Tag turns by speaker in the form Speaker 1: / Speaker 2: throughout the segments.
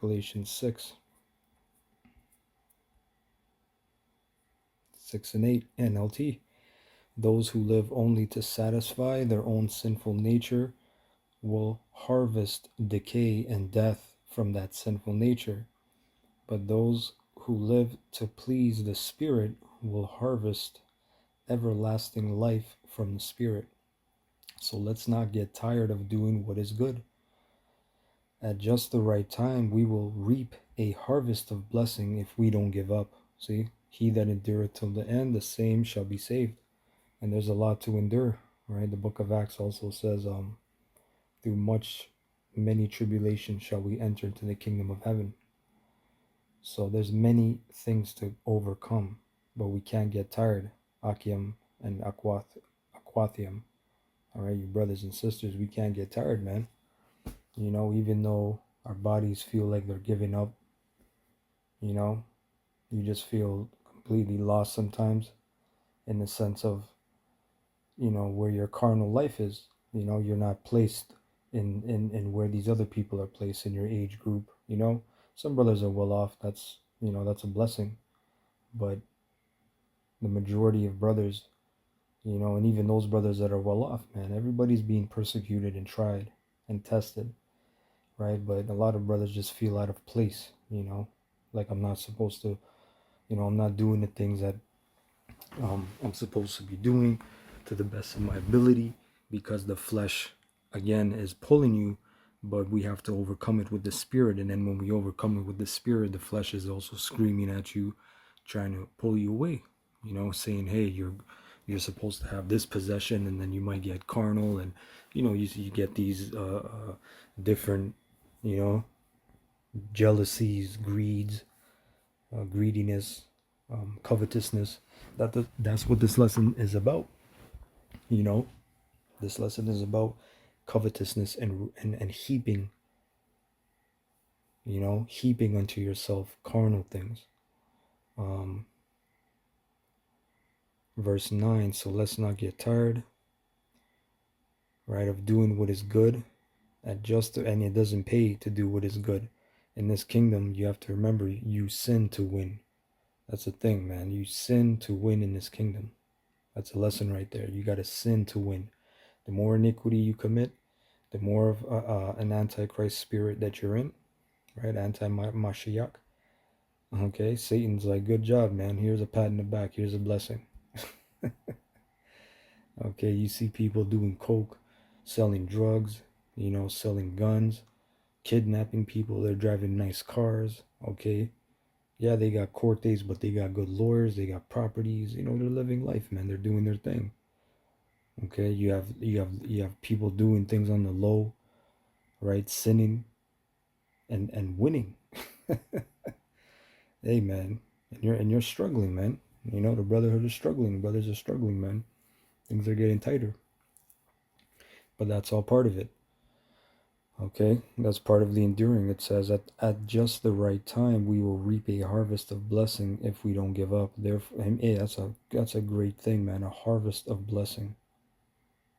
Speaker 1: Galatians 6:6 and 8 NLT. Those who live only to satisfy their own sinful nature will harvest decay and death from that sinful nature. But those who live to please the Spirit will harvest everlasting life from the Spirit. So let's not get tired of doing what is good. At just the right time, we will reap a harvest of blessing if we don't give up. See, he that endureth till the end, the same shall be saved. And there's a lot to endure, right? The book of Acts also says, through many tribulations shall we enter into the kingdom of heaven. So there's many things to overcome, but we can't get tired. Akiam and Aquathium. All right, you brothers and sisters, we can't get tired, man. You know, even though our bodies feel like they're giving up, you know, you just feel completely lost sometimes in the sense of, you know, where your carnal life is. You know, you're not placed in where these other people are placed in your age group. You know, some brothers are well off. That's, you know, that's a blessing. But the majority of brothers, you know, and even those brothers that are well off, man, everybody's being persecuted and tried and tested, right? But a lot of brothers just feel out of place, you know, like I'm not supposed to, you know, I'm not doing the things that I'm supposed to be doing to the best of my ability, because the flesh, again, is pulling you, but we have to overcome it with the Spirit. And then when we overcome it with the Spirit, the flesh is also screaming at you, trying to pull you away, you know, saying, hey, you're supposed to have this possession, and then you might get carnal, and, you know, you get these different, you know, jealousies, greediness, covetousness. That's what this lesson is about. You know, this lesson is about covetousness and heaping. You know, heaping unto yourself carnal things. Verse 9. So let's not get tired, right, of doing what is good. And it doesn't pay to do what is good. In this kingdom, you have to remember, you sin to win. That's the thing, man. You sin to win in this kingdom. That's a lesson right there. You got to sin to win. The more iniquity you commit, the more of an antichrist spirit that you're in, right? Anti-Mashiach. Okay, Satan's like, good job, man. Here's a pat in the back. Here's a blessing. Okay, you see people doing coke, selling drugs, you know, selling guns, kidnapping people. They're driving nice cars. Okay, yeah, they got court dates, but they got good lawyers. They got properties. You know, they're living life, man. They're doing their thing. Okay, you have people doing things on the low, right? Sinning and winning. Hey, man, and you're struggling, man. You know, the brotherhood is struggling. The brothers are struggling, man. Things are getting tighter. But that's all part of it. Okay, that's part of the enduring. It says at just the right time we will reap a harvest of blessing if we don't give up. Therefore, hey, that's a great thing, man. A harvest of blessing.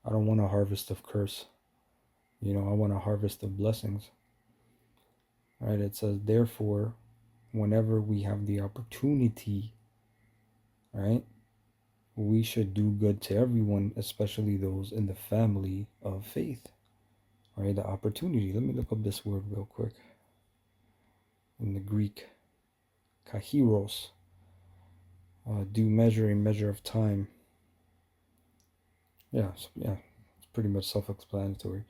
Speaker 1: I don't want a harvest of curse. You know, I want a harvest of blessings. Right? It says, therefore, whenever we have the opportunity, right, we should do good to everyone, especially those in the family of faith. Right? The opportunity. Let me look up this word real quick. In the Greek, kahiros. Due measure, a measure of time. Yeah, it's pretty much self-explanatory.